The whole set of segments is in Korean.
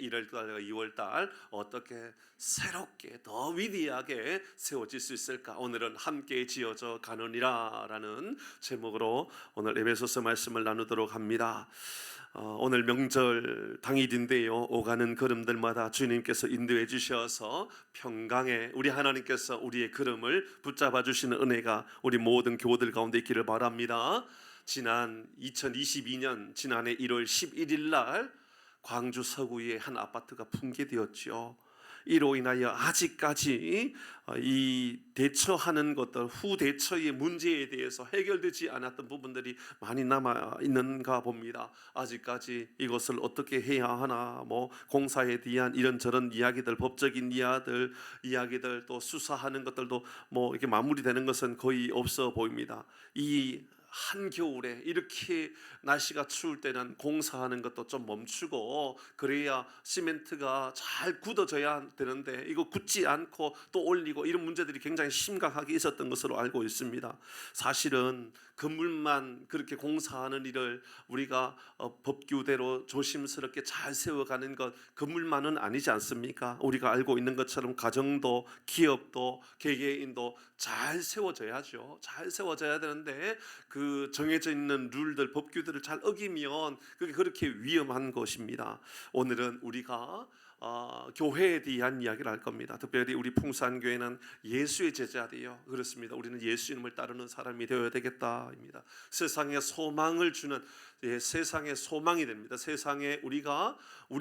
1월달과 2월달 어떻게 새롭게 더 위대하게 세워질 수 있을까? 오늘은 함께 지어져 가느니라 라는 제목으로 오늘 에베소서 말씀을 나누도록 합니다. 오늘 명절 당일인데요, 오가는 걸음들마다 주님께서 인도해 주셔서 평강에 우리 하나님께서 우리의 걸음을 붙잡아 주시는 은혜가 우리 모든 교우들 가운데 있기를 바랍니다. 지난 2022년 지난해 1월 11일 날 광주 서구의 한 아파트가 붕괴되었죠. 이로 인하여 아직까지 이 대처하는 것들, 후 대처의 문제에 대해서 해결되지 않았던 부분들이 많이 남아 있는가 봅니다. 아직까지 이것을 어떻게 해야 하나, 공사에 대한 이런저런 이야기들, 법적인 이야기들 또 수사하는 것들도 이렇게 마무리되는 것은 거의 없어 보입니다. 이 한겨울에 이렇게 날씨가 추울 때는 공사하는 것도 좀 멈추고, 그래야 시멘트가 잘 굳어져야 되는데 이거 굳지 않고 또 올리고 이런 문제들이 굉장히 심각하게 있었던 것으로 알고 있습니다. 사실은 건물만 그렇게 공사하는 일을 우리가 법규대로 조심스럽게 잘 세워가는 것, 건물만은 아니지 않습니까? 우리가 알고 있는 것처럼 가정도 기업도 개개인도 잘 세워져야죠. 잘 세워져야 되는데 그 정해져 있는 룰들, 법규들을 잘 어기면 그게 그렇게 위험한 것입니다. 오늘은 우리가 교회에 대한 이야기를 할 겁니다. 특별히 우리 풍산교회는 예수의 제자들이요. 그렇습니다. 우리는 예수님을 따르는 사람이 되어야 되겠다입니다. 세상에 소망을 주는, 세상의 소망이 됩니다. 세상에 우리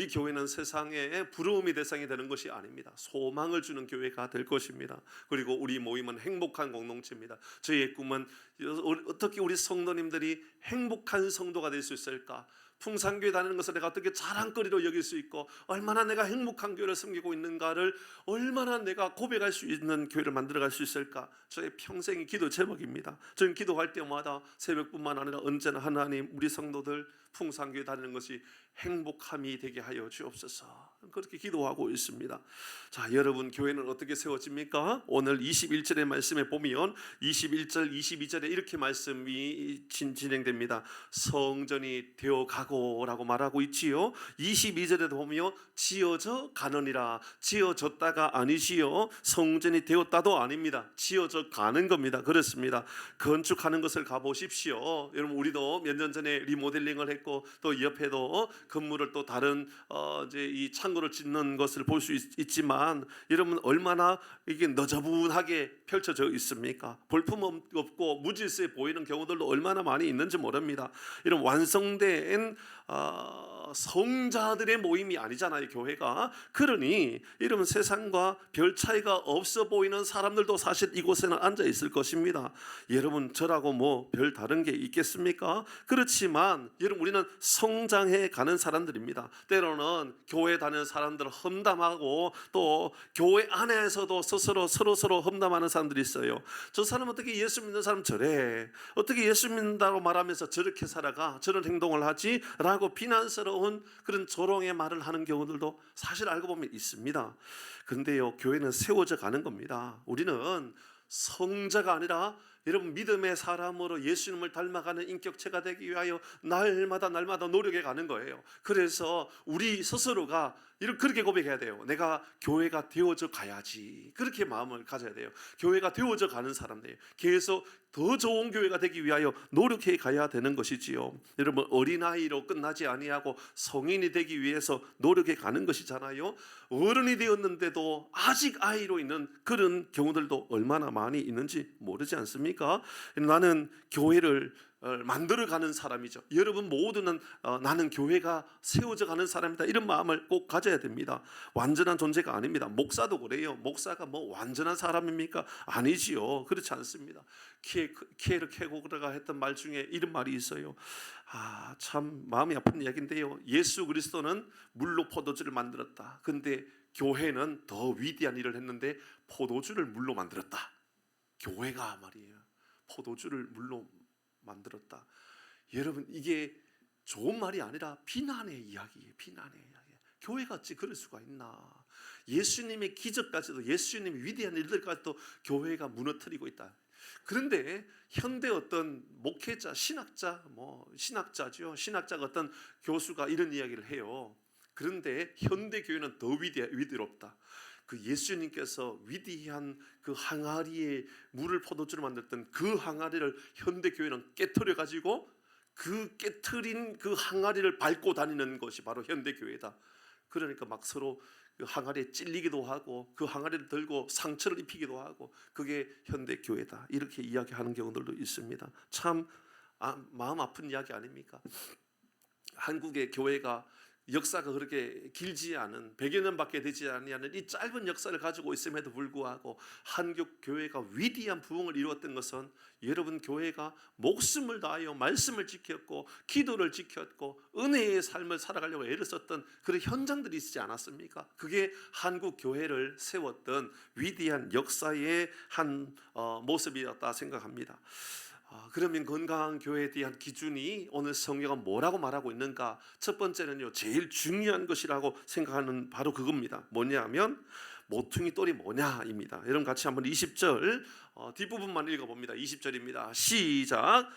교회는 세상에 부러움의 대상이 되는 것이 아닙니다. 소망을 주는 교회가 될 것입니다. 그리고 우리 모임은 행복한 공동체입니다. 저희의 꿈은 어떻게 우리 성도님들이 행복한 성도가 될 수 있을까? 풍산교회 다니는 것을 내가 어떻게 자랑거리로 여길 수 있고, 얼마나 내가 행복한 교회를 섬기고 있는가를 얼마나 내가 고백할 수 있는 교회를 만들어갈 수 있을까? 저의 평생의 기도 제목입니다. 저는 기도할 때마다 새벽뿐만 아니라 언제나 하나님, 우리 성도들 풍산교회 다니는 것이 행복함이 되게 하여 주옵소서. 그렇게 기도하고 있습니다. 자, 여러분, 교회는 어떻게 세워집니까? 오늘 21절의 말씀에 보면 21절, 22절에 이렇게 말씀이 진행됩니다. 성전이 되어가고 라고 말하고 있지요. 22절에도 보면 지어져 가느니라. 지어졌다가 아니지요. 성전이 되었다도 아닙니다. 지어져 가는 겁니다. 그렇습니다. 건축하는 것을 가보십시오. 여러분, 우리도 몇 년 전에 리모델링을 했고, 또 옆에도 건물을 또 다른 이제 이 창고를 짓는 것을 볼 수 있지만, 여러분, 얼마나 이게 너저분하게 펼쳐져 있습니까? 볼품 없고 무질서해 보이는 경우들도 얼마나 많이 있는지 모릅니다. 이런 완성된 성자들의 모임이 아니잖아요, 교회가. 그러니 이러면 세상과 별 차이가 없어 보이는 사람들도 사실 이곳에는 앉아 있을 것입니다. 여러분, 저라고 별 다른 게 있겠습니까? 그렇지만 여러분, 우리는 성장해 가는 사람들입니다. 때로는 교회 다니는 사람들은 험담하고, 또 교회 안에서도 서로 험담하는 사람들이 있어요. 저 사람 어떻게 예수 믿는 사람 저래, 어떻게 예수 믿는다고 말하면서 저렇게 살아가, 저런 행동을 하지? 라고 비난스러운 그런 조롱의 말을 하는 경우들도 사실 알고 보면 있습니다. 그런데요, 교회는 세워져 가는 겁니다. 우리는 성자가 아니라 여러분, 믿음의 사람으로 예수님을 닮아가는 인격체가 되기 위하여 날마다 노력해 가는 거예요. 그래서 우리 스스로가 그렇게 고백해야 돼요. 내가 교회가 되어져 가야지. 그렇게 마음을 가져야 돼요. 교회가 되어져 가는 사람들, 계속 더 좋은 교회가 되기 위하여 노력해 가야 되는 것이지요. 여러분, 어린아이로 끝나지 아니하고 성인이 되기 위해서 노력해 가는 것이잖아요. 어른이 되었는데도 아직 아이로 있는 그런 경우들도 얼마나 많이 있는지 모르지 않습니까? 나는 교회를 만들어가는 사람이죠. 여러분 모두는 나는 교회가 세워져 가는 사람이다, 이런 마음을 꼭 가져야 됩니다. 완전한 존재가 아닙니다. 목사도 그래요. 목사가 완전한 사람입니까? 아니지요. 그렇지 않습니다. 키에르 케고르가 했던 말 중에 이런 말이 있어요. 참 마음이 아픈 이야기인데요. 예수 그리스도는 물로 포도주를 만들었다. 근데 교회는 더 위대한 일을 했는데 포도주를 물로 만들었다. 교회가 말이에요, 포도주를 물로 만들었다. 여러분, 이게 좋은 말이 아니라 비난의 이야기예요. 비난의 이야기. 교회가 어찌 그럴 수가 있나? 예수님의 기적까지도, 예수님의 위대한 일들까지도 교회가 무너뜨리고 있다. 그런데 현대 어떤 목회자, 신학자죠. 신학자가 어떤 교수가 이런 이야기를 해요. 그런데 현대 교회는 더 위대롭다. 그 예수님께서 위대한 그 항아리에 물을 포도주로 만들었던 그 항아리를 현대 교회는 깨트려 가지고 그 깨트린 그 항아리를 밟고 다니는 것이 바로 현대 교회다. 그러니까 막 서로 그 항아리에 찔리기도 하고 그 항아리를 들고 상처를 입히기도 하고 그게 현대 교회다. 이렇게 이야기하는 경우들도 있습니다. 참 마음 아픈 이야기 아닙니까? 한국의 교회가 역사가 그렇게 길지 않은 100여 년밖에 되지 않는 이 짧은 역사를 가지고 있음에도 불구하고 한국 교회가 위대한 부흥을 이루었던 것은 여러분 교회가 목숨을 다하여 말씀을 지켰고 기도를 지켰고 은혜의 삶을 살아가려고 애를 썼던 그런 현장들이 있지 않았습니까? 그게 한국 교회를 세웠던 위대한 역사의 한 모습이었다 생각합니다. 그러면 건강한 교회에 대한 기준이 오늘 성경은 뭐라고 말하고 있는가? 첫 번째는요, 제일 중요한 것이라고 생각하는 바로 그겁니다. 뭐냐면 모퉁이 돌이 뭐냐입니다. 여러분 같이 한번 20절 뒷부분만 읽어봅니다. 20절입니다. 시작.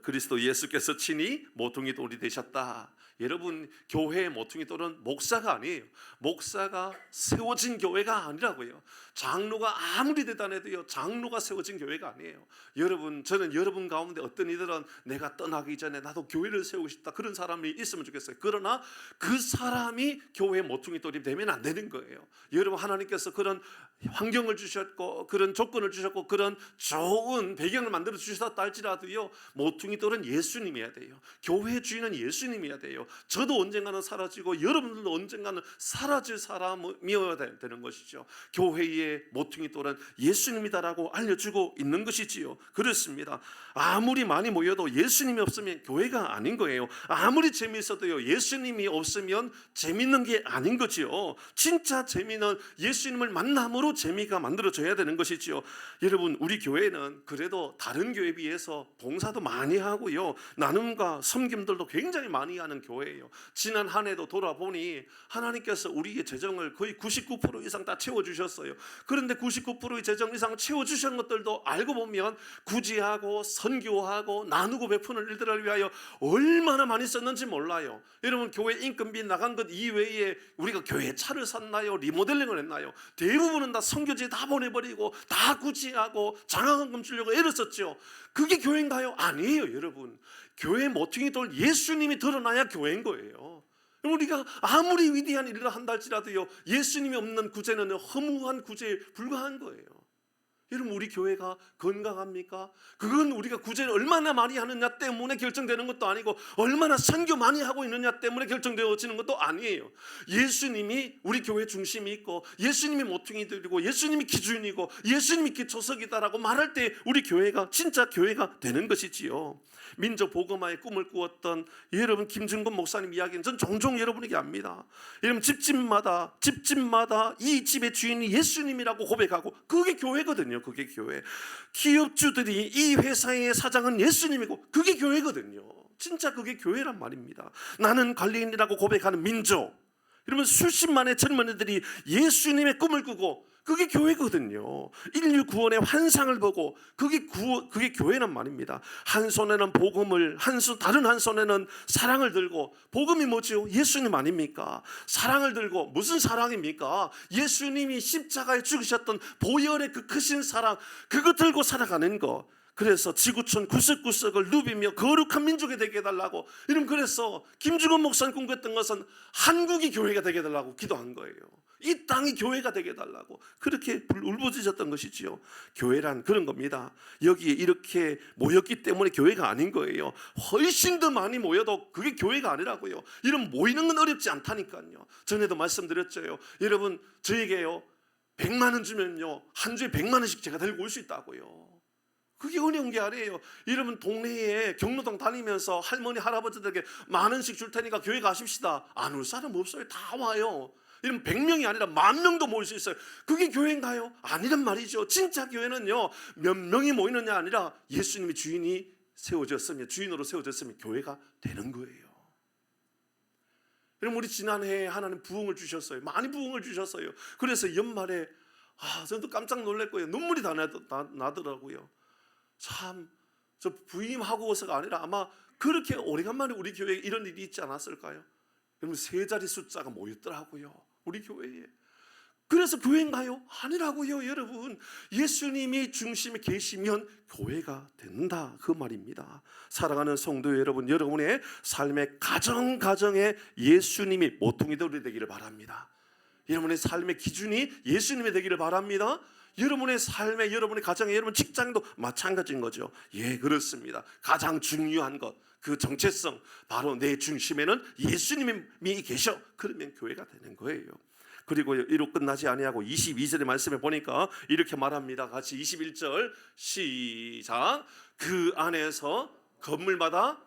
그리스도 예수께서 친히 모퉁이 돌이 되셨다. 여러분 교회의 모퉁이 돌은 목사가 아니에요. 목사가 세워진 교회가 아니라고요. 장로가 아무리 대단해도요, 장로가 세워진 교회가 아니에요. 여러분, 저는 여러분 가운데 어떤 이들은 내가 떠나기 전에 나도 교회를 세우고 싶다 그런 사람이 있으면 좋겠어요. 그러나 그 사람이 교회의 모퉁이 돌이 되면 안 되는 거예요. 여러분, 하나님께서 그런 환경을 주셨고 그런 조건을 주셨고 그런 좋은 배경을 만들어 주셨다 할지라도요, 모퉁이 돌은 예수님이어야 돼요. 교회 주인은 예수님이어야 돼요. 저도 언젠가는 사라지고 여러분들도 언젠가는 사라질 사람이어야 되는 것이죠. 교회의 모퉁이 돌은 예수님이다라고 알려주고 있는 것이지요. 그렇습니다. 아무리 많이 모여도 예수님이 없으면 교회가 아닌 거예요. 아무리 재미있어도요, 예수님이 없으면 재밌는 게 아닌 거지요. 진짜 재미는 예수님을 만남으로 재미가 만들어져야 되는 것이지요. 여러분, 우리 교회는 그래도 다른 교회에 비해서 봉사도 많이 하고요, 나눔과 섬김들도 굉장히 많이 하는 교회예요. 지난 한 해도 돌아보니 하나님께서 우리의 재정을 거의 99% 이상 다 채워주셨어요. 그런데 99%의 재정 이상 채워주신 것들도 알고 보면 구제하고 선교하고 나누고 베푸는 일들을 위하여 얼마나 많이 썼는지 몰라요. 여러분, 교회 인건비 나간 것 이외에 우리가 교회 차를 샀나요? 리모델링을 했나요? 대부분은 다 선교지에 다 보내버리고 다 구제하고 장학금 주려고 애를 썼죠. 그게 교회인가요? 아니에요. 여러분, 교회 모퉁이 돌 예수님이 드러나야 교회인 거예요. 우리가 아무리 위대한 일을 한다 할지라도요, 예수님이 없는 구제는 허무한 구제에 불과한 거예요. 여러분, 우리 교회가 건강합니까? 그건 우리가 구제를 얼마나 많이 하느냐 때문에 결정되는 것도 아니고 얼마나 선교 많이 하고 있느냐 때문에 결정되어지는 것도 아니에요. 예수님이 우리 교회 중심이 있고 예수님이 모퉁이들이고 예수님이 기준이고 예수님이 기초석이다라고 말할 때 우리 교회가 진짜 교회가 되는 것이지요. 민족 복음화의 꿈을 꾸었던 여러분 김준건 목사님 이야기는 전 종종 여러분에게 합니다. 여러분, 집집마다 이 집의 주인이 예수님이라고 고백하고 그게 교회거든요. 그게 교회. 기업주들이 이 회사의 사장은 예수님이고 그게 교회거든요. 진짜 그게 교회란 말입니다. 나는 관리인이라고 고백하는 민족, 여러분 수십만의 젊은이들이 예수님의 꿈을 꾸고 그게 교회거든요. 인류 구원의 환상을 보고 그게 교회란 말입니다. 한 손에는 복음을, 다른 한 손에는 사랑을 들고, 복음이 뭐죠? 예수님 아닙니까? 사랑을 들고, 무슨 사랑입니까? 예수님이 십자가에 죽으셨던 보혈의 그 크신 사랑, 그거 들고 살아가는 거. 그래서 지구촌 구석구석을 누비며 거룩한 민족이 되게 해달라고. 여러분, 그래서 김준건 목사님 꿈꿨던 것은 한국이 교회가 되게 해달라고 기도한 거예요. 이 땅이 교회가 되게 해달라고 그렇게 울부짖었던 것이지요. 교회란 그런 겁니다. 여기에 이렇게 모였기 때문에 교회가 아닌 거예요. 훨씬 더 많이 모여도 그게 교회가 아니라고요. 이런 모이는 건 어렵지 않다니까요. 전에도 말씀드렸죠. 여러분, 저에게요 100만 원 주면요 한 주에 100만 원씩 제가 들고 올 수 있다고요. 그게 어려운 게 아니에요. 여러분, 동네에 경로당 다니면서 할머니 할아버지들에게 만 원씩 줄 테니까 교회 가십시다. 안 올 사람 없어요. 다 와요. 이런 100명이 아니라 10,000명도 모일 수 있어요. 그게 교회인가요? 아니란 말이죠. 진짜 교회는요 몇 명이 모이느냐 아니라 예수님이 주인으로 세워졌으면 교회가 되는 거예요. 여러분, 우리 지난해 하나님 부흥을 주셨어요. 많이 부흥을 주셨어요. 그래서 연말에 저도 깜짝 놀랐고요. 눈물이 다 나더라고요. 참 저 부임하고서가 아니라 아마 그렇게 오래간만에 우리 교회에 이런 일이 있지 않았을까요? 여러분, 세 자리 숫자가 모였더라고요, 우리 교회에. 그래서 교회인가요? 아니라고요. 여러분, 예수님이 중심에 계시면 교회가 된다, 그 말입니다. 사랑하는 성도 여러분, 여러분의 삶의 가정에 예수님이 모퉁이 돌이 되기를 바랍니다. 여러분의 삶의 기준이 예수님이 되기를 바랍니다. 여러분의 삶에, 여러분의 가정에, 여러분 직장도 마찬가지인 거죠. 예, 그렇습니다. 가장 중요한 것, 그 정체성, 바로 내 중심에는 예수님이 계셔. 그러면 교회가 되는 거예요. 그리고 이로 끝나지 아니하고 22절의 말씀에 보니까 이렇게 말합니다. 같이 21절 시작. 그 안에서 건물마다,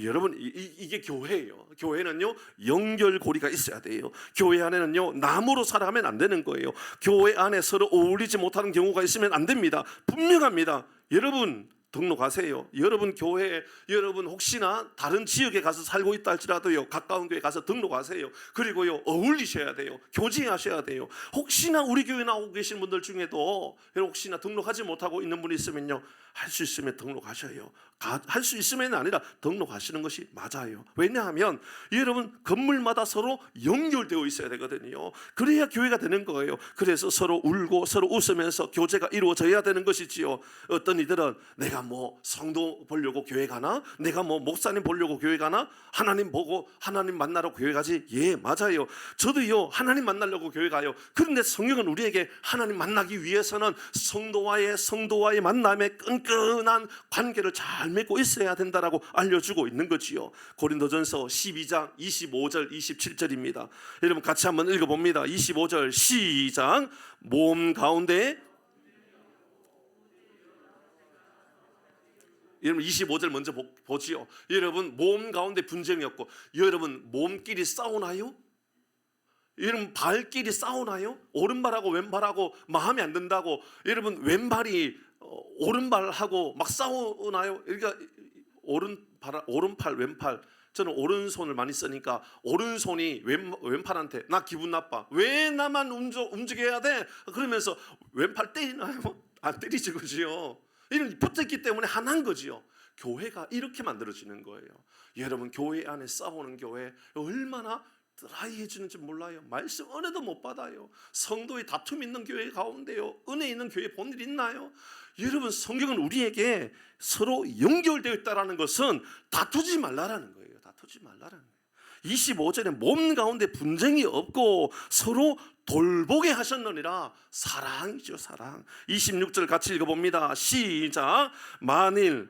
여러분, 이게 교회예요. 교회는요, 연결고리가 있어야 돼요. 교회 안에는요, 나무로 살아가면 안 되는 거예요. 교회 안에 서로 어울리지 못하는 경우가 있으면 안 됩니다. 분명합니다. 여러분, 등록하세요. 여러분 교회에, 여러분 혹시나 다른 지역에 가서 살고 있다 할지라도요, 가까운 교회 가서 등록하세요. 그리고요, 어울리셔야 돼요. 교제하셔야 돼요. 혹시나 우리 교회 나오고 계신 분들 중에도 여러분 혹시나 등록하지 못하고 있는 분이 있으면요, 할 수 있으면 등록하셔요. 할 수 있으면 아니라 등록하시는 것이 맞아요. 왜냐하면 여러분, 건물마다 서로 연결되어 있어야 되거든요. 그래야 교회가 되는 거예요. 그래서 서로 울고 서로 웃으면서 교제가 이루어져야 되는 것이지요. 어떤 이들은 내가 뭐 성도 보려고 교회 가나? 내가 뭐 목사님 보려고 교회 가나? 하나님 보고 하나님 만나러 교회 가지? 예, 맞아요. 저도요, 하나님 만나려고 교회 가요. 그런데 성경은 우리에게 하나님 만나기 위해서는 성도와의 만남에 끈끈한 관계를 잘 맺고 있어야 된다라고 알려주고 있는 거지요. 고린도전서 12장 25절 27절입니다. 여러분 같이 한번 읽어봅니다. 25절 시작. 몸 가운데, 여러분 25절 먼저 보지요. 여러분, 몸 가운데 분쟁이 없고, 여러분 몸끼리 싸우나요? 여러분 발끼리 싸우나요? 오른발하고 왼발하고 마음에 안 든다고 여러분 왼발이 오른발하고 막 싸우나요? 그러니까 오른팔 왼팔, 저는 오른손을 많이 쓰니까 오른손이 왼팔한테 나 기분 나빠, 왜 나만 움직여야 돼? 그러면서 왼팔 때리나요? 안 때리지, 그지요? 이런 붙었기 때문에 하나인 거지요. 교회가 이렇게 만들어지는 거예요. 여러분, 교회 안에 싸우는 교회 얼마나 드라이해지는지 몰라요. 말씀 은혜도 못 받아요. 성도의 다툼 있는 교회 가운데요, 은혜 있는 교회 본 일 있나요? 여러분, 성경은 우리에게 서로 연결되어 있다는 것은 다투지 말라라는 거예요. 다투지 말라라는 거예요. 25절에 몸 가운데 분쟁이 없고 서로 돌보게 하셨느니라. 사랑이죠, 사랑. 26절 같이 읽어봅니다. 시작. 만일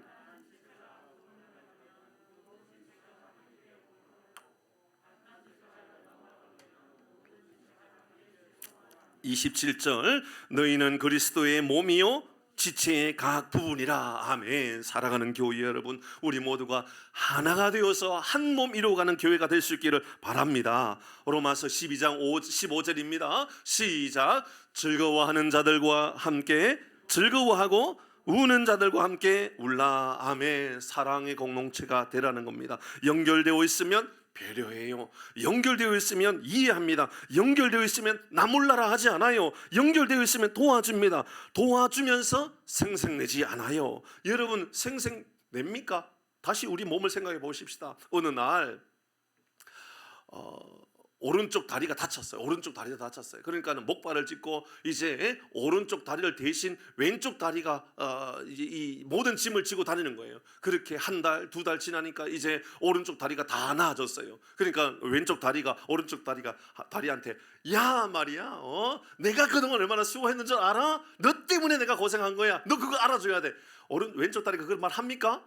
27절 너희는 그리스도의 몸이요 지체의 각 부분이라. 아멘. 사랑하는 교회 여러분, 우리 모두가 하나가 되어서 한 몸 이루어가는 교회가 될 수 있기를 바랍니다. 로마서 12장 15절입니다. 시작. 즐거워하는 자들과 함께 즐거워하고 우는 자들과 함께 울라. 아멘. 사랑의 공동체가 되라는 겁니다. 연결되어 있으면 배려해요. 연결되어 있으면 이해합니다. 연결되어 있으면 나 몰라라 하지 않아요. 연결되어 있으면 도와줍니다. 도와주면서 생색내지 않아요. 여러분, 생색냅니까? 다시 우리 몸을 생각해 보십시다. 어느 날 오른쪽 다리가 다쳤어요. 오른쪽 다리가 다쳤어요. 그러니까는 목발을 짚고 이제 오른쪽 다리를 대신 왼쪽 다리가 이 모든 짐을 지고 다니는 거예요. 그렇게 한 달, 두 달 지나니까 이제 오른쪽 다리가 다 나아졌어요. 그러니까 왼쪽 다리가 오른쪽 다리한테 야 말이야, 내가 그동안 얼마나 수고했는 줄 알아? 너 때문에 내가 고생한 거야. 너 그거 알아줘야 돼. 왼쪽 다리가 그걸 말합니까?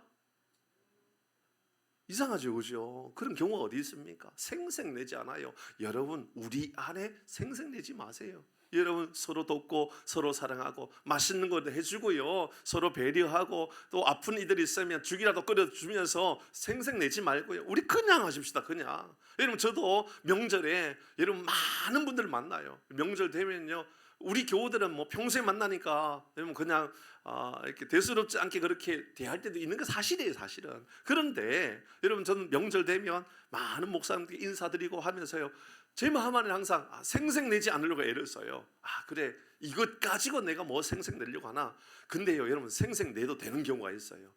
이상하죠, 그죠? 그런 경우가 어디 있습니까? 생색내지 않아요. 여러분, 우리 안에 생색내지 마세요. 여러분, 서로 돕고 서로 사랑하고 맛있는 거 해주고요, 서로 배려하고 또 아픈 이들이 있으면 죽이라도 끓여주면서 생색내지 말고요, 우리 그냥 하십시다. 그냥. 여러분, 저도 명절에 여러분 많은 분들 만나요. 명절 되면요, 우리 교우들은 뭐 평소에 만나니까 여러분 그냥 이렇게 대수롭지 않게 그렇게 대할 때도 있는 거 사실이에요, 사실은. 그런데 여러분 저는 명절 되면 많은 목사님들께 인사드리고 하면서요, 제 마음 안에 항상 생색내지 않으려고 애를 써요. 그래, 이것 가지고 내가 뭐 생색내려고 하나. 근데요 여러분, 생색내도 되는 경우가 있어요.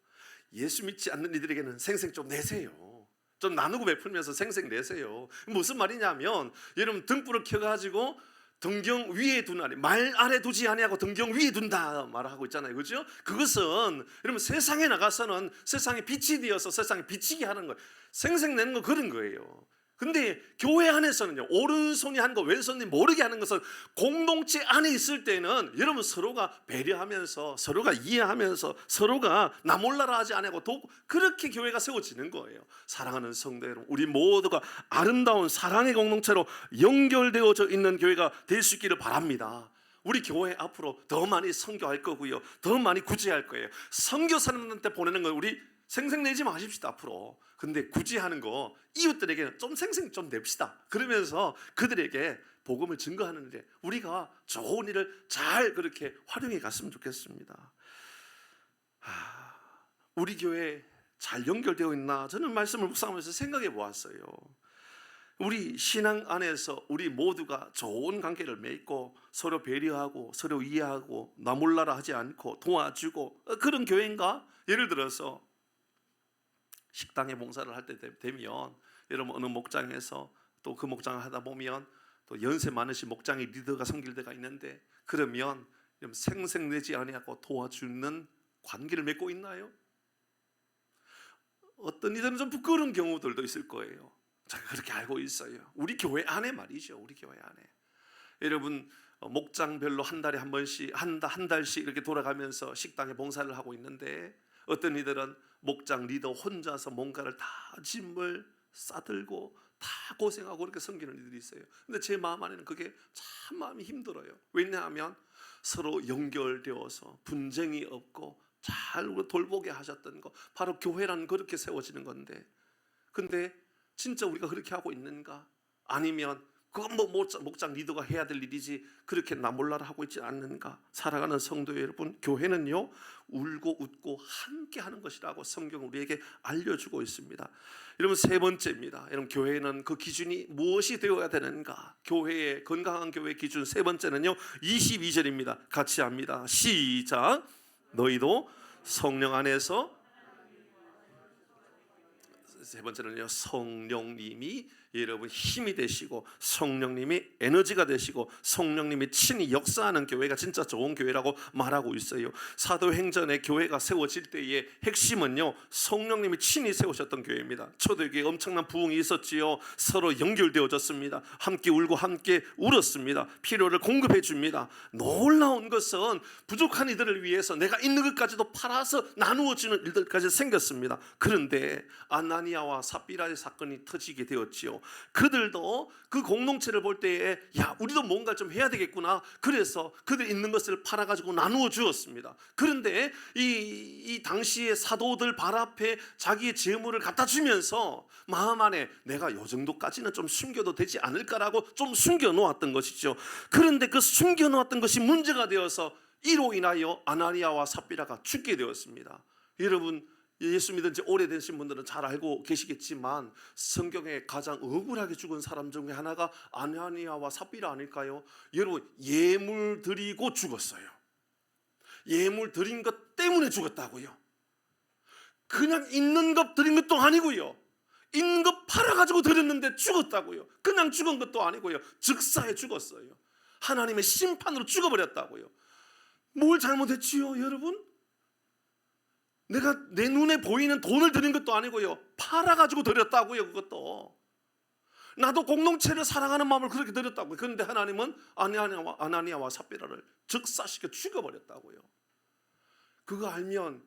예수 믿지 않는 이들에게는 생색 좀 내세요. 좀 나누고 베풀면서 생색내세요. 무슨 말이냐면, 여러분 등불을 켜가지고 등경 위에 두나니 말 아래 두지 아니하고 등경 위에 둔다 말하고 있잖아요, 그렇죠? 그것은 여러분 세상에 나가서는 세상에 빛이 되어서 세상에 비치게 하는 거예요. 생색내는 거 그런 거예요. 근데 교회 안에서는요, 오른손이 한 거 왼손이 모르게 하는 것은 공동체 안에 있을 때는 여러분 서로가 배려하면서 서로가 이해하면서 서로가 나 몰라라 하지 않고 그렇게 교회가 세워지는 거예요. 사랑하는 성도 여러분, 우리 모두가 아름다운 사랑의 공동체로 연결되어져 있는 교회가 될 수 있기를 바랍니다. 우리 교회 앞으로 더 많이 선교할 거고요, 더 많이 구제할 거예요. 선교사님한테 보내는 건 우리 생색내지 마십시다 앞으로. 근데 굳이 하는 거 이웃들에게는 좀 생색 좀 냅시다. 그러면서 그들에게 복음을 증거하는데 우리가 좋은 일을 잘 그렇게 활용해 갔으면 좋겠습니다. 우리 교회 잘 연결되어 있나, 저는 말씀을 묵상하면서 생각해 보았어요. 우리 신앙 안에서 우리 모두가 좋은 관계를 맺고 서로 배려하고 서로 이해하고 나 몰라라 하지 않고 도와주고 그런 교회인가? 예를 들어서 식당에 봉사를 할 때 되면 여러분 어느 목장에서 또 그 목장을 하다 보면 또 연세 많으신 목장의 리더가 섬길 때가 있는데, 그러면 생색내지 아니하고 도와주는 관계를 맺고 있나요? 어떤 이들은 좀 부끄러운 경우들도 있을 거예요. 제가 그렇게 알고 있어요. 우리 교회 안에 말이죠. 우리 교회 안에 여러분 목장별로 한 달에 한 번씩 한 달씩 이렇게 돌아가면서 식당에 봉사를 하고 있는데, 어떤 이들은 목장 리더 혼자서 뭔가를 다 짐을 싸들고 다 고생하고 그렇게 섬기는 이들이 있어요. 근데 제 마음 안에는 그게 참 마음이 힘들어요. 왜냐하면 서로 연결되어서 분쟁이 없고 잘 돌보게 하셨던 거, 바로 교회란 그렇게 세워지는 건데, 근데 진짜 우리가 그렇게 하고 있는가? 아니면 그건 뭐 목장 리더가 해야 될 일이지 그렇게 나 몰라라 하고 있지 않는가? 사랑하는 성도 여러분, 교회는요 울고 웃고 함께 하는 것이라고 성경은 우리에게 알려주고 있습니다. 여러분, 세 번째입니다. 여러분, 교회는 그 기준이 무엇이 되어야 되는가? 교회의 건강한 교회 기준 세 번째는요 22절입니다. 같이 합니다. 시작. 너희도 성령 안에서, 세 번째는요 성령님이 여러분 힘이 되시고 성령님이 에너지가 되시고 성령님이 친히 역사하는 교회가 진짜 좋은 교회라고 말하고 있어요. 사도행전에 교회가 세워질 때의 핵심은요 성령님이 친히 세우셨던 교회입니다. 초대교회에 엄청난 부흥이 있었지요. 서로 연결되어졌습니다. 함께 울고 함께 울었습니다. 필요를 공급해 줍니다. 놀라운 것은 부족한 이들을 위해서 내가 있는 것까지도 팔아서 나누어 주는 일들까지 생겼습니다. 그런데 아나니아와 삽비라의 사건이 터지게 되었지요. 그들도 그 공동체를 볼 때에 야, 우리도 뭔가 좀 해야 되겠구나. 그래서 그들 있는 것을 팔아가지고 나누어 주었습니다. 그런데 이 당시의 사도들 발 앞에 자기의 재물을 갖다 주면서 마음 안에 내가 요 정도까지는 좀 숨겨도 되지 않을까라고 좀 숨겨 놓았던 것이죠. 그런데 그 숨겨 놓았던 것이 문제가 되어서 이로 인하여 아나니아와 삽비라가 죽게 되었습니다. 여러분, 예수 믿은 지 오래되신 분들은 잘 알고 계시겠지만 성경에 가장 억울하게 죽은 사람 중에 하나가 아나니아와 삽비라 아닐까요? 여러분, 예물 드리고 죽었어요. 예물 드린 것 때문에 죽었다고요. 그냥 있는 것 드린 것도 아니고요, 있는 것 팔아가지고 드렸는데 죽었다고요. 그냥 죽은 것도 아니고요, 즉사에 죽었어요. 하나님의 심판으로 죽어버렸다고요. 뭘 잘못했지요 여러분? 내가 내 눈에 보이는 돈을 드린 것도 아니고요, 팔아가지고 드렸다고요. 그것도 나도 공동체를 사랑하는 마음을 그렇게 드렸다고요. 그런데 하나님은 아나니아와 삽비라를 즉사시켜 죽여버렸다고요. 그거 알면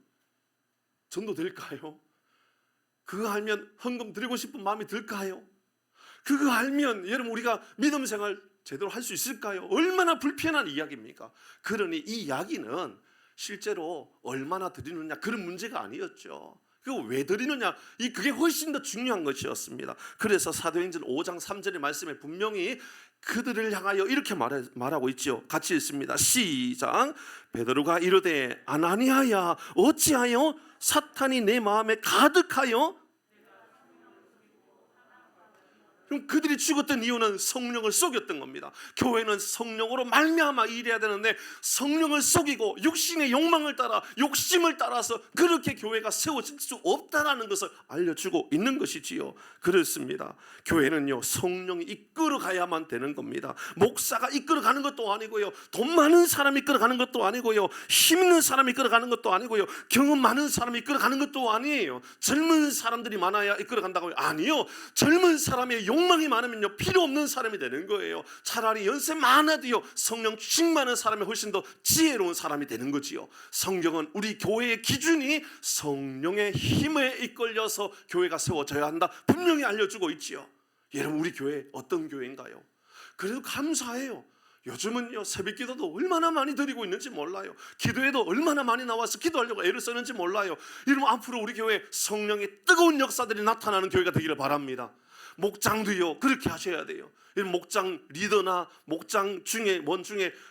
전도 될까요? 그거 알면 헌금 드리고 싶은 마음이 들까요? 그거 알면 여러분 우리가 믿음 생활 제대로 할 수 있을까요? 얼마나 불편한 이야기입니까? 그러니 이 이야기는 실제로 얼마나 드리느냐 그런 문제가 아니었죠. 그거 왜 드리느냐? 그게 훨씬 더 중요한 것이었습니다. 그래서 사도행전 5장 3절의 말씀에 분명히 그들을 향하여 이렇게 말하고 있지요. 같이 읽습니다. 시작. 베드로가 이르되 아나니아야 어찌하여 사탄이 내 마음에 가득하여. 그럼 그들이 죽었던 이유는 성령을 속였던 겁니다. 교회는 성령으로 말미암아 일해야 되는데 성령을 속이고 육신의 욕망을 따라 욕심을 따라서 그렇게 교회가 세워질 수 없다라는 것을 알려주고 있는 것이지요. 그렇습니다. 교회는요 성령이 이끌어가야만 되는 겁니다. 목사가 이끌어가는 것도 아니고요, 돈 많은 사람이 이끌어가는 것도 아니고요, 힘 있는 사람이 이끌어가는 것도 아니고요, 경험 많은 사람이 이끌어가는 것도 아니에요. 젊은 사람들이 많아야 이끌어간다고요? 아니요. 젊은 사람의 욕망이 많으면요 필요 없는 사람이 되는 거예요. 차라리 연세 많아도요 성령 충만한 사람이 훨씬 더 지혜로운 사람이 되는 거지요. 성경은 우리 교회의 기준이 성령의 힘에 이끌려서 교회가 세워져야 한다 분명히 알려주고 있지요. 여러분 우리 교회 어떤 교회인가요? 그래도 감사해요. 요즘은요 새벽 기도도 얼마나 많이 드리고 있는지 몰라요. 기도에도 얼마나 많이 나와서 기도하려고 애를 쓰는지 몰라요. 여러분 앞으로 우리 교회 성령의 뜨거운 역사들이 나타나는 교회가 되기를 바랍니다. 목장도요 그렇게 하셔야 돼요. 목장 리더나 목장 중에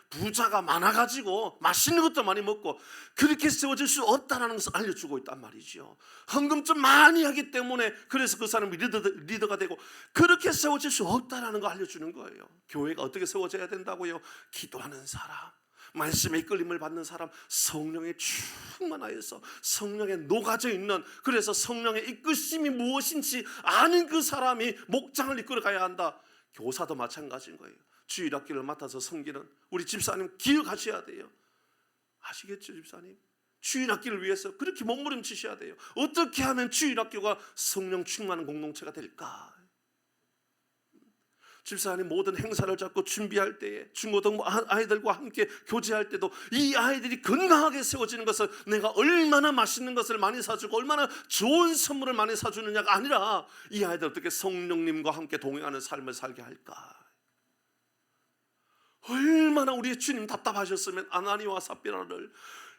부자가 많아가지고 맛있는 것도 많이 먹고 그렇게 세워질 수 없다는 것을 알려주고 있단 말이죠. 헌금 좀 많이 하기 때문에 그래서 그 사람이 리더가 되고 그렇게 세워질 수 없다는 거 알려주는 거예요. 교회가 어떻게 세워져야 된다고요? 기도하는 사람, 말씀의 이끌림을 받는 사람, 성령에 충만하여서 성령에 녹아져 있는, 그래서 성령의 이끄심이 무엇인지 아는 그 사람이 목장을 이끌어 가야 한다. 교사도 마찬가지인 거예요. 주일학교를 맡아서 섬기는 우리 집사님 기억하셔야 돼요. 아시겠죠 집사님? 주일학교를 위해서 그렇게 몸부림치셔야 돼요. 어떻게 하면 주일학교가 성령 충만한 공동체가 될까? 집사님 모든 행사를 잡고 준비할 때에 중고등부 아이들과 함께 교제할 때도 이 아이들이 건강하게 세워지는 것을 내가 얼마나 맛있는 것을 많이 사주고 얼마나 좋은 선물을 많이 사주느냐가 아니라 이 아이들 어떻게 성령님과 함께 동행하는 삶을 살게 할까. 얼마나 우리의 주님 답답하셨으면 아나니와 삽비라를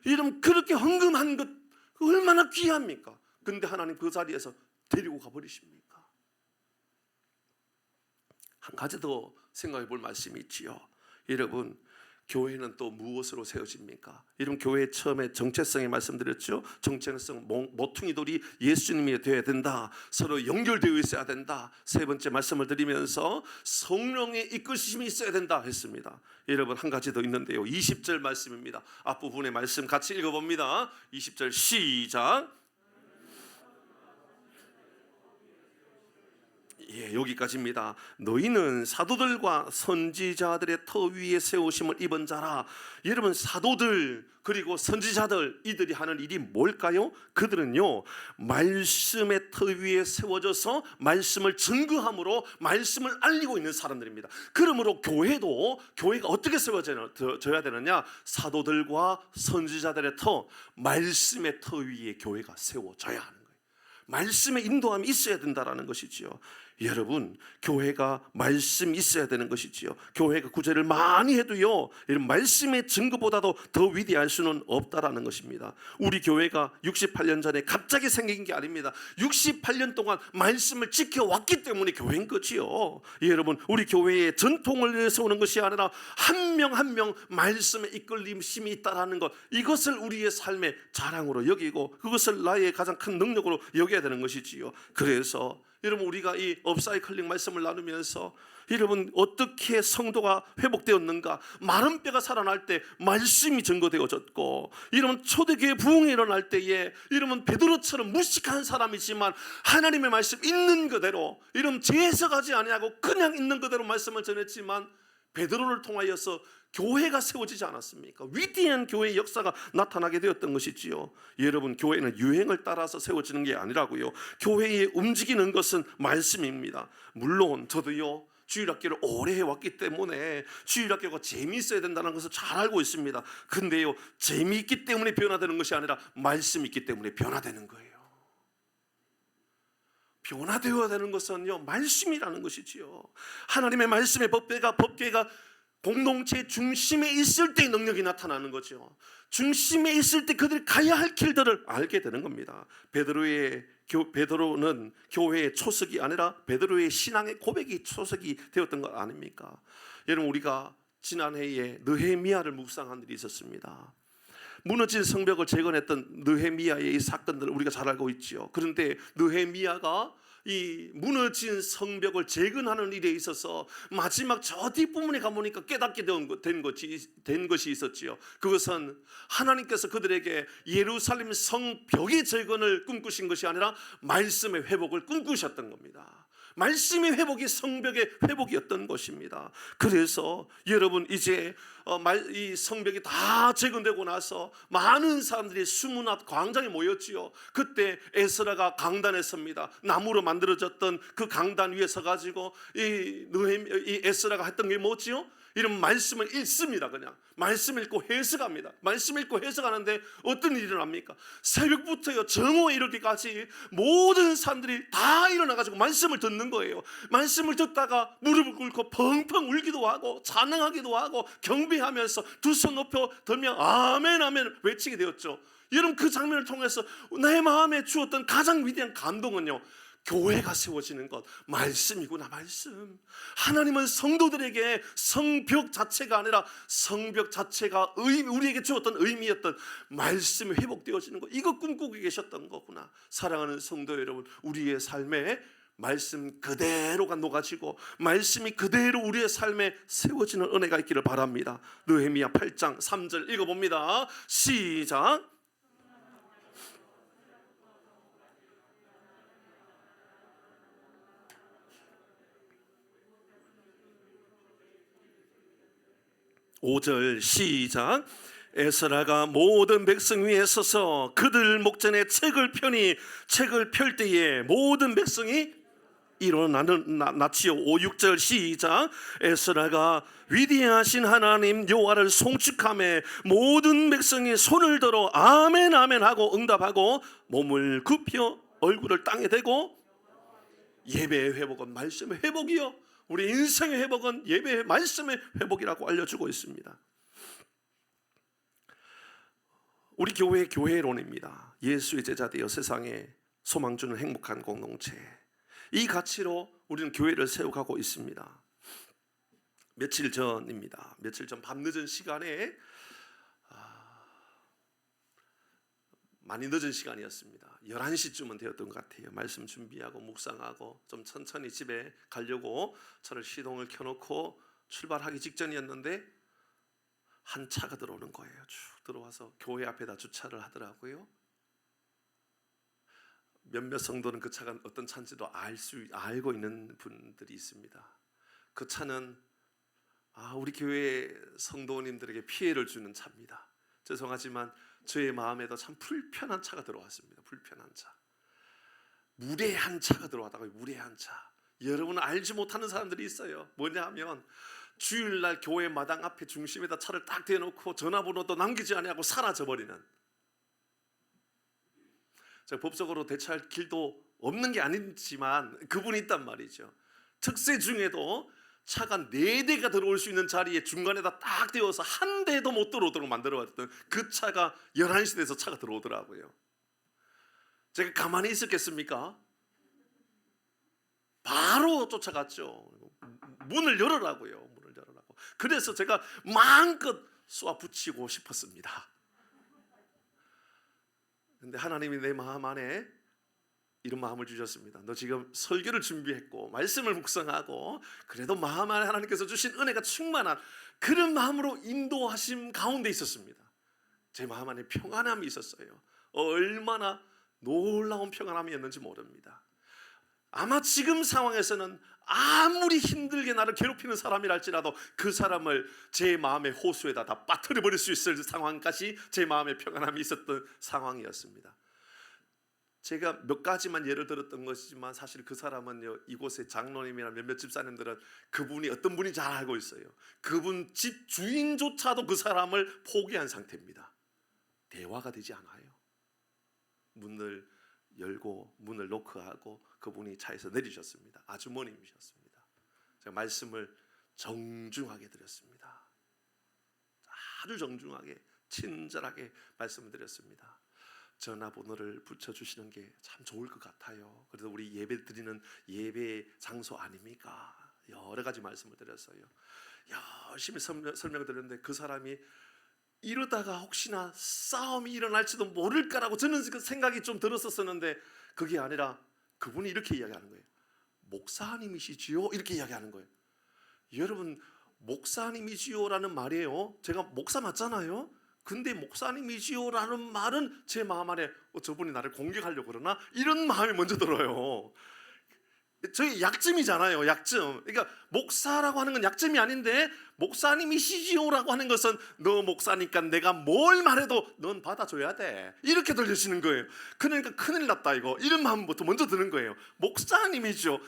이름 그렇게 헌금한 것 얼마나 귀합니까? 근데 하나님 그 자리에서 데리고 가버리십니까? 한 가지 더 생각해 볼 말씀이 있지요. 여러분 교회는 또 무엇으로 세워집니까? 여러분 교회 처음에 정체성에 말씀드렸죠. 정체성 모퉁이돌이 예수님이 되어야 된다. 서로 연결되어 있어야 된다. 세 번째 말씀을 드리면서 성령의 이끄심이 있어야 된다 했습니다. 여러분 한 가지 더 있는데요. 20절 말씀입니다. 앞부분의 말씀 같이 읽어봅니다. 20절 시작. 여기까지입니다. 너희는 사도들과 선지자들의 터 위에 세우심을 입은 자라. 여러분 사도들 그리고 선지자들 이들이 하는 일이 뭘까요? 그들은요 말씀의 터 위에 세워져서 말씀을 증거함으로 말씀을 알리고 있는 사람들입니다. 그러므로 교회가 어떻게 세워져야 되느냐? 사도들과 선지자들의 터, 말씀의 터 위에 교회가 세워져야 하는 거예요. 말씀의 인도함이 있어야 된다는 것이지요. 여러분 교회가 말씀이 있어야 되는 것이지요. 교회가 구제를 많이 해도요 이런 말씀의 증거보다도 더 위대할 수는 없다라는 것입니다. 우리 교회가 68년 전에 갑자기 생긴 게 아닙니다. 68년 동안 말씀을 지켜왔기 때문에 교회인 거지요. 여러분 우리 교회의 전통을 세우는 것이 아니라 한 명 한 명 말씀의 이끌림심이 있다라는 것, 이것을 우리의 삶의 자랑으로 여기고 그것을 나의 가장 큰 능력으로 여겨야 되는 것이지요. 그래서 여러분 우리가 이 업사이클링 말씀을 나누면서 여러분 어떻게 성도가 회복되었는가? 마른 뼈가 살아날 때 말씀이 증거되어졌고, 여러분 초대교회 부흥이 일어날 때에 여러분 베드로처럼 무식한 사람이지만 하나님의 말씀 있는 그대로 여러분 재해석하지 아니하고 그냥 있는 그대로 말씀을 전했지만 베드로를 통하여서 교회가 세워지지 않았습니까? 위대한 교회의 역사가 나타나게 되었던 것이지요. 여러분 교회는 유행을 따라서 세워지는 게 아니라고요. 교회에 움직이는 것은 말씀입니다. 물론 저도요 주일학교를 오래 해왔기 때문에 주일학교가 재미있어야 된다는 것을 잘 알고 있습니다. 근데요 재미있기 때문에 변화되는 것이 아니라 말씀이 있기 때문에 변화되는 거예요. 변화되어야 되는 것은요 말씀이라는 것이지요. 하나님의 말씀의 법궤가 공동체 중심에 있을 때 능력이 나타나는 거죠. 중심에 있을 때 그들이 가야 할 길들을 알게 되는 겁니다. 베드로는 교회의 초석이 아니라 베드로의 신앙의 고백이 초석이 되었던 것 아닙니까? 여러분, 우리가 지난해에 느헤미야를 묵상한 일이 있었습니다. 무너진 성벽을 재건했던 느헤미야의 이 사건들을 우리가 잘 알고 있죠. 그런데 느헤미야가 이 무너진 성벽을 재건하는 일에 있어서 마지막 저 뒷부분에 가보니까 깨닫게 된 것이 있었지요. 그것은 하나님께서 그들에게 예루살렘 성벽의 재건을 꿈꾸신 것이 아니라 말씀의 회복을 꿈꾸셨던 겁니다. 말씀의 회복이 성벽의 회복이었던 것입니다. 그래서 여러분, 이제 이 성벽이 다 재건되고 나서 많은 사람들이 수문 앞 광장에 모였지요. 그때 에스라가 강단에 섭니다. 나무로 만들어졌던 그 강단 위에 서가지고 이 에스라가 했던 게 뭐지요? 이런 말씀을 읽습니다. 그냥 말씀 읽고 해석합니다. 말씀 읽고 해석하는데 어떤 일이 일어납니까? 새벽부터요, 정오에 이렇게까지 모든 사람들이 다 일어나가지고 말씀을 듣는 거예요. 말씀을 듣다가 무릎을 꿇고 펑펑 울기도 하고 찬양하기도 하고 경배하면서 두 손 높여 들며 아멘 아멘 외치게 되었죠. 여러분, 그 장면을 통해서 내 마음에 주었던 가장 위대한 감동은요, 교회가 세워지는 것, 말씀이구나. 말씀. 하나님은 성도들에게 성벽 자체가 아니라 성벽 자체가 우리에게 주었던 의미였던 말씀이 회복되어지는 것, 이거 꿈꾸고 계셨던 거구나. 사랑하는 성도 여러분, 우리의 삶에 말씀 그대로가 녹아지고 말씀이 그대로 우리의 삶에 세워지는 은혜가 있기를 바랍니다. 느헤미야 8장 3절 읽어봅니다. 시작. 5절 시작. 에스라가 모든 백성 위에 서서 그들 목전에 책을 펴니 책을 펼 때에 모든 백성이 일어나지요. 5, 6절 시작. 에스라가 위대하신 하나님 여호와를 송축하며 모든 백성이 손을 들어 아멘 아멘 하고 응답하고 몸을 굽혀 얼굴을 땅에 대고. 예배의 회복은 말씀의 회복이요, 우리 인생의 회복은 예배의 말씀의 회복이라고 알려주고 있습니다. 우리 교회의 교회론입니다. 예수의 제자 되어 세상에 소망 주는 행복한 공동체, 이 가치로 우리는 교회를 세워가고 있습니다. 며칠 전입니다. 며칠 전 밤늦은 시간에 많이 늦은 시간이었습니다. 11시쯤은 되었던 것 같아요. 말씀 준비하고 묵상하고 좀 천천히 집에 가려고 차를 시동을 켜놓고 출발하기 직전이었는데 한 차가 들어오는 거예요. 쭉 들어와서 교회 앞에다 주차를 하더라고요. 몇몇 성도는 그 차가 어떤 차인지도 알고 있는 분들이 있습니다. 그 차는 우리 교회 성도님들에게 피해를 주는 차입니다. 죄송하지만 저의 마음에도 참 불편한 차가 들어왔습니다. 불편한 차, 무례한 차가 들어왔다고요. 무례한 차. 여러분은 알지 못하는 사람들이 있어요. 뭐냐 하면 주일날 교회 마당 앞에 중심에다 차를 딱 대놓고 전화번호도 남기지 않고 사라져버리는, 제가 법적으로 대처할 길도 없는 게 아니지만 그분이 있단 말이죠. 특세 중에도 차가 4대가 들어올 수 있는 자리에 중간에다 딱 대어서 한 대도 못 들어오도록 만들어왔던 그 차가 11시 돼서 차가 들어오더라고요. 제가 가만히 있었겠습니까? 바로 쫓아갔죠. 문을 열으라고요. 문을 열으라고. 그래서 제가 마음껏 쏘아붙이고 싶었습니다. 근데 하나님이 내 마음 안에 이런 마음을 주셨습니다. 너 지금 설교를 준비했고 말씀을 묵상하고 그래도 마음 안에 하나님께서 주신 은혜가 충만한 그런 마음으로 인도하심 가운데 있었습니다. 제 마음 안에 평안함이 있었어요. 얼마나 놀라운 평안함이었는지 모릅니다. 아마 지금 상황에서는 아무리 힘들게 나를 괴롭히는 사람이라 할지라도 그 사람을 제 마음의 호수에다 다 빠뜨려 버릴 수 있을 상황까지 제 마음의 평안함이 있었던 상황이었습니다. 제가 몇 가지만 예를 들었던 것이지만 사실 그 사람은요, 이곳의 장로님이나 몇몇 집사님들은 그분이 어떤 분인지 잘 알고 있어요. 그분 집 주인조차도 그 사람을 포기한 상태입니다. 대화가 되지 않아요. 문을 열고 문을 노크하고 그분이 차에서 내리셨습니다. 아주머님이셨습니다. 제가 말씀을 정중하게 드렸습니다. 아주 정중하게 친절하게 말씀을 드렸습니다. 전화번호를 붙여주시는 게 참 좋을 것 같아요. 그래서 우리 예배 드리는 예배 장소 아닙니까? 여러 가지 말씀을 드렸어요. 열심히 설명을 드렸는데 그 사람이 이러다가 혹시나 싸움이 일어날지도 모를까라고 저는 그 생각이 좀 들었었는데 그게 아니라 그분이 이렇게 이야기하는 거예요. 목사님이시지요? 이렇게 이야기하는 거예요. 여러분, 목사님이지요라는 말이에요. 제가 목사 맞잖아요. 근데 목사님이지요라는 말은 제 마음 안에 저분이 나를 공격하려고 그러나 이런 마음이 먼저 들어요. 저희 약점이잖아요. 약점. 그러니까 목사라고 하는 건 약점이 아닌데 목사님이시지요라고 하는 것은 너 목사니까 내가 뭘 말해도 넌 받아줘야 돼. 이렇게 들려지는 거예요. 그러니까 큰일 났다 이거. 이런 마음부터 먼저 드는 거예요. 목사님이죠.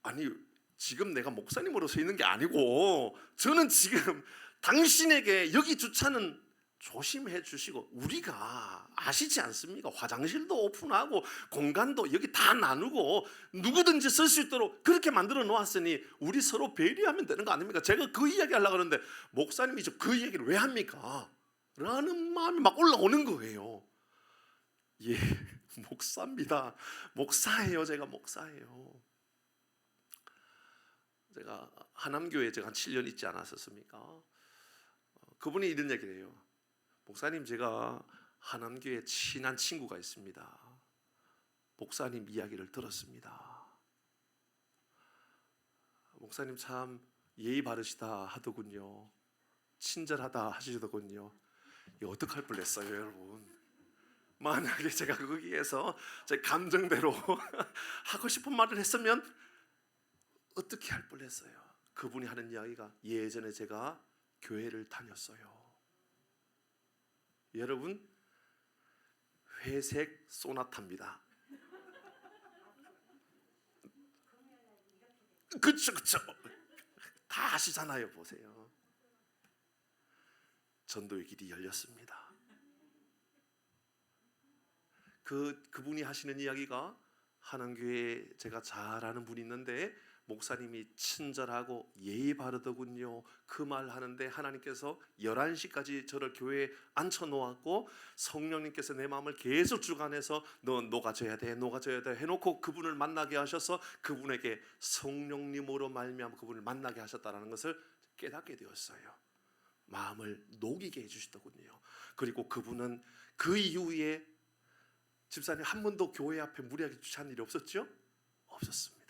아니 지금 내가 목사님으로 서 있는 게 아니고 저는 지금 당신에게 여기 주차는 조심해 주시고 우리가 아시지 않습니까? 화장실도 오픈하고 공간도 여기 다 나누고 누구든지 쓸 수 있도록 그렇게 만들어 놓았으니 우리 서로 배려하면 되는 거 아닙니까? 제가 그 이야기 하려고 하는데 목사님이 그 얘기를 왜 합니까? 라는 마음이 막 올라오는 거예요. 예, 목사입니다. 목사예요. 제가 목사예요. 제가 하남교회에 제가 한 7년 있지 않았었습니까? 그분이 이런 얘기를 해요. 목사님, 제가 하남교회에 친한 친구가 있습니다. 목사님 이야기를 들었습니다. 목사님 참 예의 바르시다 하더군요. 친절하다 하시더군요. 이거 어떡할 뻔했어요, 여러분. 만약에 제가 거기에서 제 감정대로 하고 싶은 말을 했으면 어떻게 할 뻔했어요. 그분이 하는 이야기가 예전에 제가 교회를 다녔어요. 여러분, 회색 소나타입니다. 그쵸. 다 아시잖아요. 보세요. 전도의 길이 열렸습니다. 그분이 하시는 이야기가 하남교회에 제가 잘 아는 분이 있는데 목사님이 친절하고 예의 바르더군요. 그 말 하는데 하나님께서 11시까지 저를 교회에 앉혀놓았고 성령님께서 내 마음을 계속 주관해서 너 녹아져야 돼 해놓고 그분을 만나게 하셔서 그분에게 성령님으로 말미암아 그분을 만나게 하셨다는 것을 깨닫게 되었어요. 마음을 녹이게 해주시더군요. 그리고 그분은 그 이후에 집사님 한 번도 교회 앞에 무리하게 주차한 일이 없었죠? 없었습니다.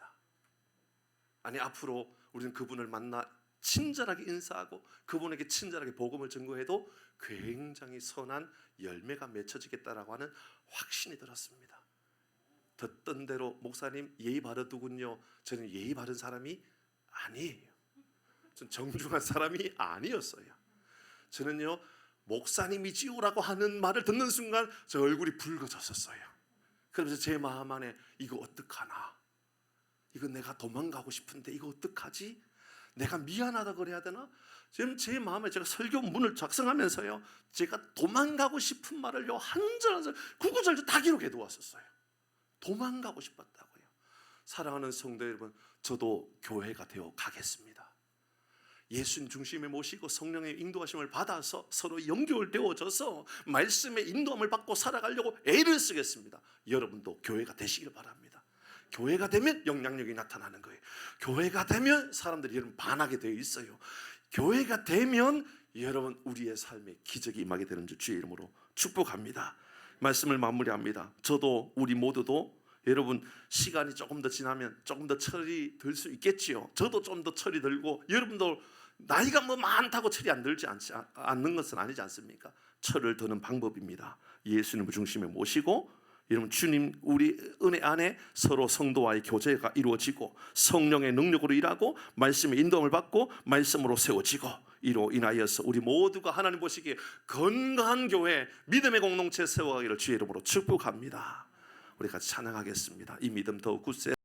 아니 앞으로 우리는 그분을 만나 친절하게 인사하고 그분에게 친절하게 복음을 전거해도 굉장히 선한 열매가 맺혀지겠다라고 하는 확신이 들었습니다. 듣던 대로 목사님 예의 바르더군요. 저는 예의 바른 사람이 아니에요. 저는 정중한 사람이 아니었어요. 저는요 목사님이지요라고 하는 말을 듣는 순간 저 얼굴이 붉어졌었어요. 그러면서 제 마음 안에 이거 어떡하나, 이거 내가 도망가고 싶은데 이거 어떡하지? 내가 미안하다 그래야 되나? 지금 제 마음에 제가 설교문을 작성하면서요 제가 도망가고 싶은 말을요 한 절 한 절 구구절절 다 기록해 두었었어요. 도망가고 싶었다고요. 사랑하는 성도 여러분, 저도 교회가 되어 가겠습니다. 예수님 중심에 모시고 성령의 인도하심을 받아서 서로 연결되어져서 말씀의 인도함을 받고 살아가려고 애를 쓰겠습니다. 여러분도 교회가 되시길 바랍니다. 교회가 되면 영향력이 나타나는 거예요. 교회가 되면 사람들이 여러분 반하게 되어 있어요. 교회가 되면 여러분 우리의 삶에 기적이 임하게 되는 줄 주의 이름으로 축복합니다. 말씀을 마무리합니다. 저도 우리 모두도 여러분 시간이 조금 더 지나면 조금 더 철이 들 수 있겠지요. 저도 좀 더 철이 들고 여러분도 나이가 뭐 많다고 철이 안 들지 않는 것은 아니지 않습니까? 철을 드는 방법입니다. 예수님을 중심에 모시고 여러분 주님 우리 은혜 안에 서로 성도와의 교제가 이루어지고 성령의 능력으로 일하고 말씀의 인도함을 받고 말씀으로 세워지고 이로 인하여서 우리 모두가 하나님 보시기에 건강한 교회 믿음의 공동체 세워가기를 주의 이름으로 축복합니다. 우리 같이 찬양하겠습니다. 이 믿음 더욱 굳세